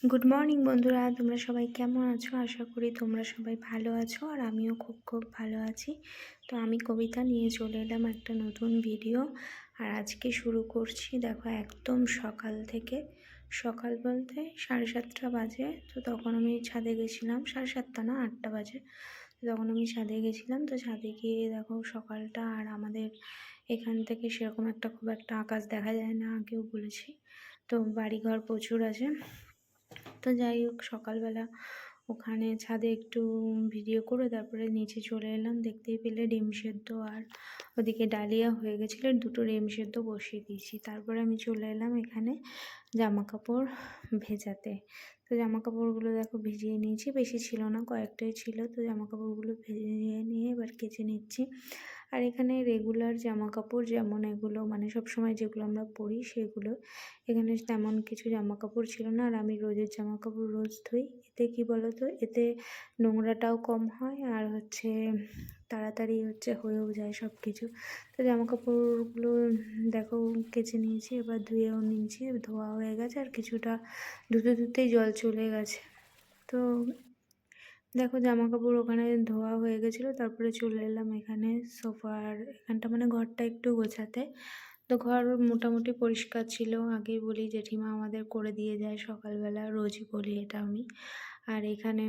Good morning বন্ধুরা, তোমরা সবাই কেমন আছো? আশা করি তোমরা সবাই ভালো আছো আর আমিও খুব ভালো আছি। তো আমি কবিতা নিয়ে চলে এলাম একটা নতুন ভিডিও। আর আজকে শুরু করছি দেখো একদম সকাল থেকে। সকাল বলতে 7:30 বাজে। তো তখন আমি ছাদে গেছিলাম, 7:30 না 8টা বাজে। তখন আমি ছাদে গেছিলাম। তো ছাদে গিয়ে দেখো সকালটা, আর আমাদের এখান থেকে সেরকম খুব একটা আকাশ দেখা যায় না, আগেও বলেছি। তো বাড়িঘর প্রচুর আছে। তো যাই হোক, সকালবেলা ওখানে ছাদে একটু ভিডিও করে তারপরে নিচে চলে এলাম। দেখতেই পেলে ডিম সেদ্ধ, আর ওদিকে ডালিয়া হয়ে গেছিলো, দুটো ডিম সেদ্ধ বসিয়ে দিয়েছি। তারপরে আমি চলে এলাম এখানে জামা কাপড় ভেজাতে। তো জামা কাপড়গুলো দেখো ভিজিয়ে নিয়েছি, বেশি ছিল না, কয়েকটাই ছিল। তো জামা কাপড়গুলো ভিজিয়ে নিয়ে এবার কেচে নিচ্ছি। আর এখানে রেগুলার জামা কাপড়, যেমন এগুলো মানে সবসময় যেগুলো আমরা পরি সেগুলো, এখানে তেমন কিছু জামা কাপড় ছিল না। আর আমি রোজের জামা কাপড় রোজ ধুই। এতে কি বলো তো, এতে নোংরাটাও কম হয়, আর তাড়াতাড়ি হয়েও যায় সব কিছু। তো জামা কাপড়গুলো দেখো কেচে নিয়েছি, এবার ধুয়েও নিয়েছি, ধোয়া হয়ে গেছে। আর কিছুটা ধুতেই জল চলে গেছে। তো দেখো জামা কাপড় ওখানে ধোয়া হয়ে গেছিলো। তারপরে চলে এলাম এখানে সোফার এখানটা, মানে ঘরটা একটু গোছাতে। তো ঘর মোটামুটি পরিষ্কার ছিল। আগেই বলি জেঠিমা আমাদের করে দিয়ে যায় সকালবেলা, রোজই বলি এটা আমি। আর এখানে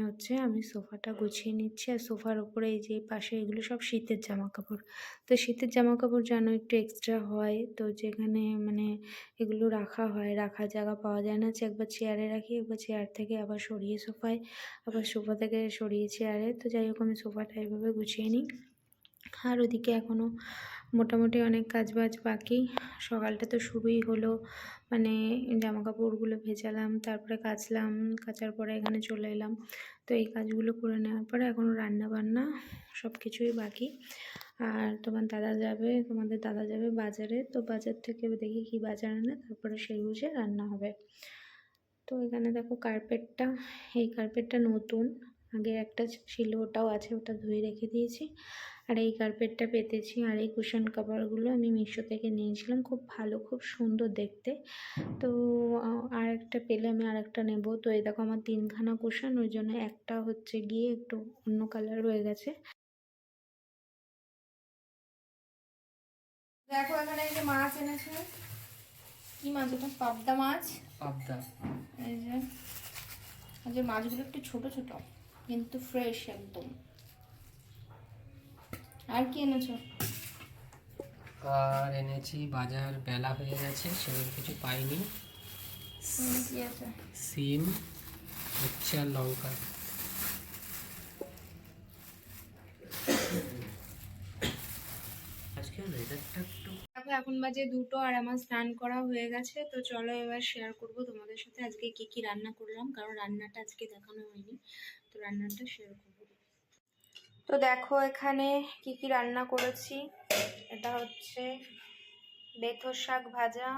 আমি সোফাটা গুছিয়ে নিচ্ছি। আর সোফার ওপরে এই যে পাশে এগুলো সব শীতের জামা কাপড়। তো শীতের জামা কাপড় যেন একটু এক্সট্রা হয়, তো যেখানে মানে এগুলো রাখা হয়, রাখার জায়গা পাওয়া যায় না। একবার চেয়ারে রাখি, একবার চেয়ার থেকে আবার সরিয়ে সোফায়, আবার সোফা থেকে সরিয়ে চেয়ারে। তো যাই হোক, আমি সোফাটা এভাবে গুছিয়ে নিই। আর ওদিকে এখনও মোটামুটি অনেক কাজবাজ বাকি। সকালটা তো শুরুই হলো, মানে জামা কাপড়গুলো ভেজালাম, তারপরে কাচলাম, কাচার পরে এখানে চলে এলাম। তো এই কাজগুলো করে নেওয়ার পরে এখনও রান্না বান্না সব কিছুই বাকি। আর তোমাদের দাদা যাবে বাজারে। তো বাজার থেকে দেখি কি বাজার আনে, তারপরে সেই বুঝে রান্না হবে। তো এখানে দেখো এই কার্পেটটা নতুন, আগে একটা ছিল, ওটাও আছে, ওটা ধুয়ে রেখে দিয়েছি। আর এই কার্পেটটা পেতেছি। আর এই কুশন কভারগুলো আমি মিশো থেকে নিয়েছিলাম, খুব ভালো, খুব সুন্দর দেখতে। তো আর একটা পেলে আমি আর একটা নেবো। তো এই দেখো আমার 3খানা কুশন, ওই জন্য একটা গিয়ে একটু অন্য কালার হয়ে গেছে। দেখো এখানে এই যে মাছ এনেছে। কি মাছ ওটা? পাবদা মাছ। পাবদা। এই যে মাছগুলো একটু ছোট ছোট কিন্তু ফ্রেশ একদম। আর কি এনেছো? আর এনেছি বাজার, বেলা হয়ে গেছে, সেরকম কিছু পাইনি। কি আছে? সিম, উচ্ছে আর লঙ্কা। আজকে ওয়েদারটা একটু এখন বাজে 2টো, আর আমার স্নান করা হয়ে গেছে। তো চলো এবার শেয়ার করব তোমাদের সাথে আজকে কি রান্না করলাম, কারণ রান্নাটা আজকে দেখানো হয়নি। তো রান্নাটা শেয়ার করব। তো দেখো এখানে কি রান্না করেছি। এটা বেথর শাক ভাজা,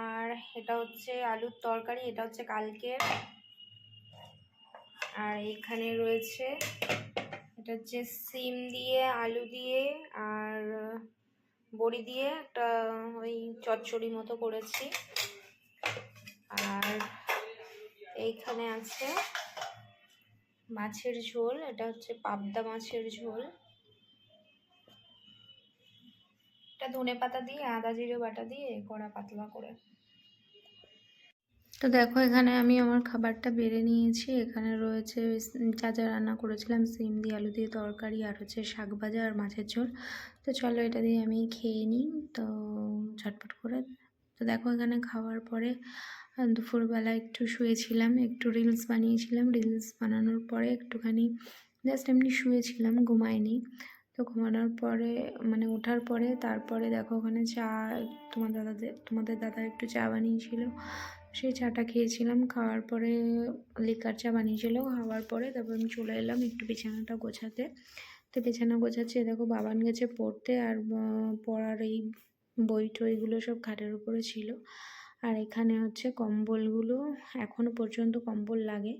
আর এটা আলুর তরকারি, এটা কালকের। আর এখানে রয়েছে এটা সিম দিয়ে, আলু দিয়ে, আর বড়ি দিয়ে একটা ওই চচ্চড়ি মতো করেছি। আর এইখানে আছে মাছের ঝোল, এটা পাবদা মাছের ঝোল। এটা ধনেপাতা দিয়ে, আদা জিরে বাটা দিয়ে কড়া পাতলা করে। তো দেখো এখানে আমি আমার খাবারটা বেড়ে নিয়েছি। এখানে রয়েছে যা যা রান্না করেছিলাম, সিম দিয়ে আলু দিয়ে তরকারি, আর শাক ভাজা আর মাছের ঝোল। তো চলো এটা দিয়ে আমি খেয়ে নিই, তো ঝটপট করে। তো দেখো এখানে খাওয়ার পরে দুপুরবেলা একটু শুয়েছিলাম, একটু রিলস বানিয়েছিলাম। রিলস বানানোর পরে একটুখানি জাস্ট এমনি শুয়েছিলাম, ঘুমাইনি। তো ঘুমানোর পরে মানে ওঠার পরে তারপরে দেখো ওখানে চা, তোমাদের দাদা একটু চা বানিয়েছিল, সেই চাটা খেয়েছিলাম। খাওয়ার পরে লিকার চা বানিয়েছিল, খাওয়ার পরে তারপর আমি চলে এলাম একটু বিছানাটা গোছাতে। তো বিছানা গোছাচ্ছি, দেখো বাবান গেছে পড়তে, আর পড়ার এই বই টইগুলো সব খাটের উপরে ছিল। আর এখানে কম্বলগুলো, এখনও পর্যন্ত কম্বল লাগে,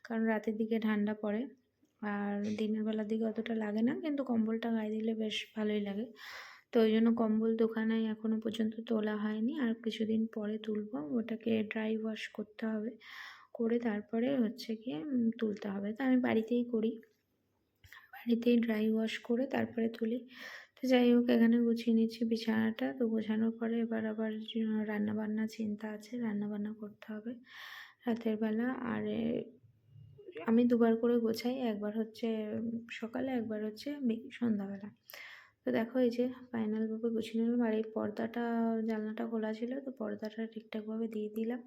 কারণ রাতের দিকে ঠান্ডা পড়ে, আর দিনের বেলার দিকে অতটা লাগে না, কিন্তু কম্বলটা গায়ে দিলে বেশ ভালোই লাগে। তো ওই জন্য কম্বল দোকানে এখনও পর্যন্ত তোলা হয়নি, আর কিছুদিন পরে তুলবো। ওটাকে ড্রাই ওয়াশ করতে হবে, করে তারপরে হচ্ছে গিয়ে তুলতে হবে। তো আমি বাড়িতেই করি, বাড়িতেই ড্রাই ওয়াশ করে তারপরে তুলি। তো যাই হোক, এখানে গুছিয়ে নিচ্ছি বিছানাটা। তো গোছানোর পরে এবার আবার রান্নাবান্না চিন্তা আছে, রান্নাবান্না করতে হবে রাতের বেলা। আর আমি দুবার করে গোছাই, একবার হচ্ছে সকালে, একবার হচ্ছে সন্ধ্যাবেলা। তো দেখো এই যে ফাইনালভাবে গুছিয়ে নিলাম। আর এই পর্দাটা, জানলাটা খোলা ছিল, তো পর্দাটা ঠিকঠাকভাবে দিয়ে দিলাম।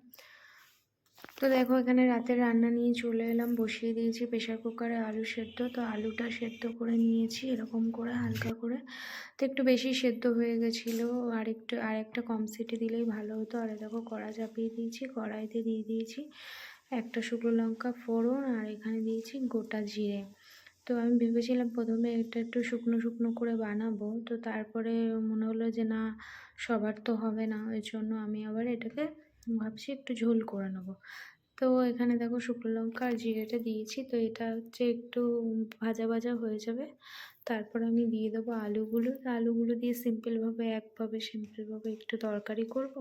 তো দেখো এখানে রাতের রান্না নিয়ে চলে এলাম, বসিয়ে দিয়েছি প্রেশার কুকারে আলু সেদ্ধ। তো আলুটা সেদ্ধ করে নিয়েছি এরকম করে হালকা করে। তো একটু বেশি সেদ্ধ হয়ে গেছিলো, আর একটা কম সিটি দিলেই ভালো হতো। আর দেখো কড়া চাপিয়ে দিয়েছি, কড়াইতে দিয়ে দিয়েছি একটা শুকনো লঙ্কা ফোড়ন, আর এখানে দিয়েছি গোটা জিরে। তো আমি ভেবেছিলাম প্রথমে এটা একটু শুকনো শুকনো করে বানাবো, তো তারপরে মনে হলো যে না, সবার তো হবে না, ওই জন্য আমি আবার এটাকে ভাবছি একটু ঝোল করে নেবো। তো এখানে দেখো শুকনো লঙ্কা আর জিরেটা দিয়েছি। তো এটা হচ্ছে একটু ভাজা ভাজা হয়ে যাবে, তারপর আমি দিয়ে দেবো আলুগুলো। তো আলুগুলো দিয়ে সিম্পলভাবে একটু তরকারি করব,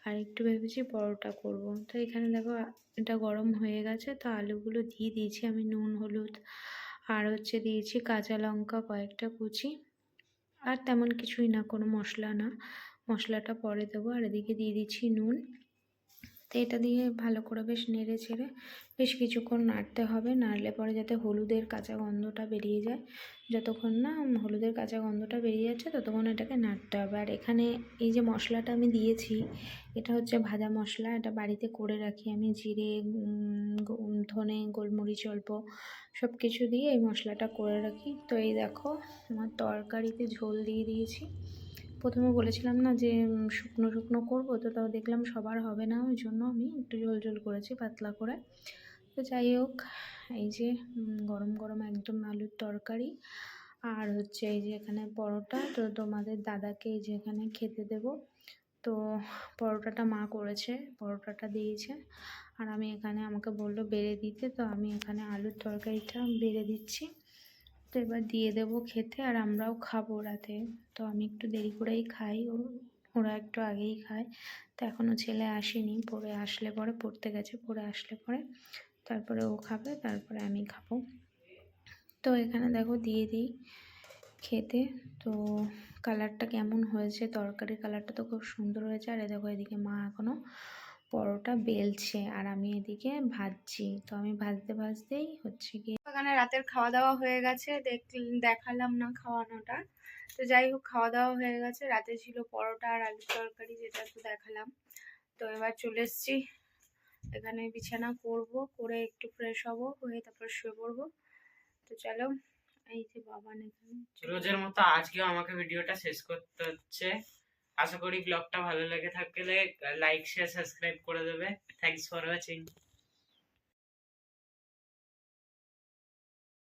আর একটু ভেবেছি পরোটা করব। তো এখানে দেখো এটা গরম হয়ে গেছে, তো আলুগুলো দিয়ে দিয়েছি আমি, নুন হলুদ আর হচ্ছে দিয়েছি কাঁচা লঙ্কা কয়েকটা কুচি। আর তেমন কিছুই না, কোনো মশলা না, মশলাটা পরে দেবো। আর এদিকে দিয়ে দিচ্ছি নুন। তো এটা দিয়ে ভালো করে বেশ নেড়ে চেড়ে বেশ কিছুক্ষণ নাড়তে হবে, নাড়লে পরে যাতে হলুদের কাঁচা গন্ধটা বেরিয়ে যায়। যতক্ষণ না হলুদের কাঁচা গন্ধটা বেরিয়ে যাচ্ছে ততক্ষণ এটাকে নাড়তে হবে। আর এখানে এই যে মশলাটা আমি দিয়েছি, এটা হচ্ছে ভাজা মশলা, এটা বাড়িতে করে রাখি আমি। জিরে, ধনে, গোলমরিচ অল্প সব কিছু দিয়ে এই মশলাটা করে রাখি। তো এই দেখো আমার তরকারিতে ঝোল দিয়ে দিয়েছি। প্রথমে বলেছিলাম না যে শুকনো শুকনো করবো, তো তাও দেখলাম সবার হবে না, ওই জন্য আমি একটু ঝোল ঝোল করেছি পাতলা করে। তো যাই হোক, এই যে গরম গরম একদম আলুর তরকারি, আর হচ্ছে এই যে এখানে পরোটা। তো তোমাদের দাদাকে এই যে এখানে খেতে দেব। তো পরোটাটা মা করেছে, পরোটাটা দিয়েছে, আর আমি এখানে, আমাকে বললো বেড়ে দিতে, তো আমি এখানে আলুর তরকারিটা বেড়ে দিচ্ছি। তো এবার দিয়ে দেবো খেতে, আর আমরাও খাবো রাতে। তো আমি একটু দেরি করেই খাই, ওরা একটু আগেই খায়। তো এখনও ছেলে আসেনি, পড়তে গেছে, পড়ে আসলে পরে তারপরে ও খাবে, তারপরে আমি খাবো। তো এখানে দেখো দিয়ে দিই খেতে। তো কালারটা কেমন হয়েছে, তরকারির কালারটা তো খুব সুন্দর হয়েছে। আর দেখো এদিকে মা এখনও পরোটা বেলছে, আর আমি এদিকে ভাজছি। তো আমি ভাজতে ভাজতেই হচ্ছে গিয়ে এখানে রাতের খাওয়া দাওয়া হয়ে গেছে, দেখালাম না খাওয়ানোটা। তো যাই হোক, খাওয়া দাওয়া হয়ে গেছে। রাতে ছিল পরোটা আর আলুর তরকারি, যেটা তো দেখালাম। তো এবার চলে এসছি এখানে, বিছানা করব, করে একটু ফ্রেশ হব, হয়ে তারপর শুয়ে পড়বো। তো চলো, এই যে বাবা এখানে। রোজের মতো আজকেও আমাকে ভিডিওটা শেষ করতে হচ্ছে। আশা করি ব্লগটা ভালো লেগে থাকলে লাইক শেয়ার সাবস্ক্রাইব করে দেবে। Thanks for watching.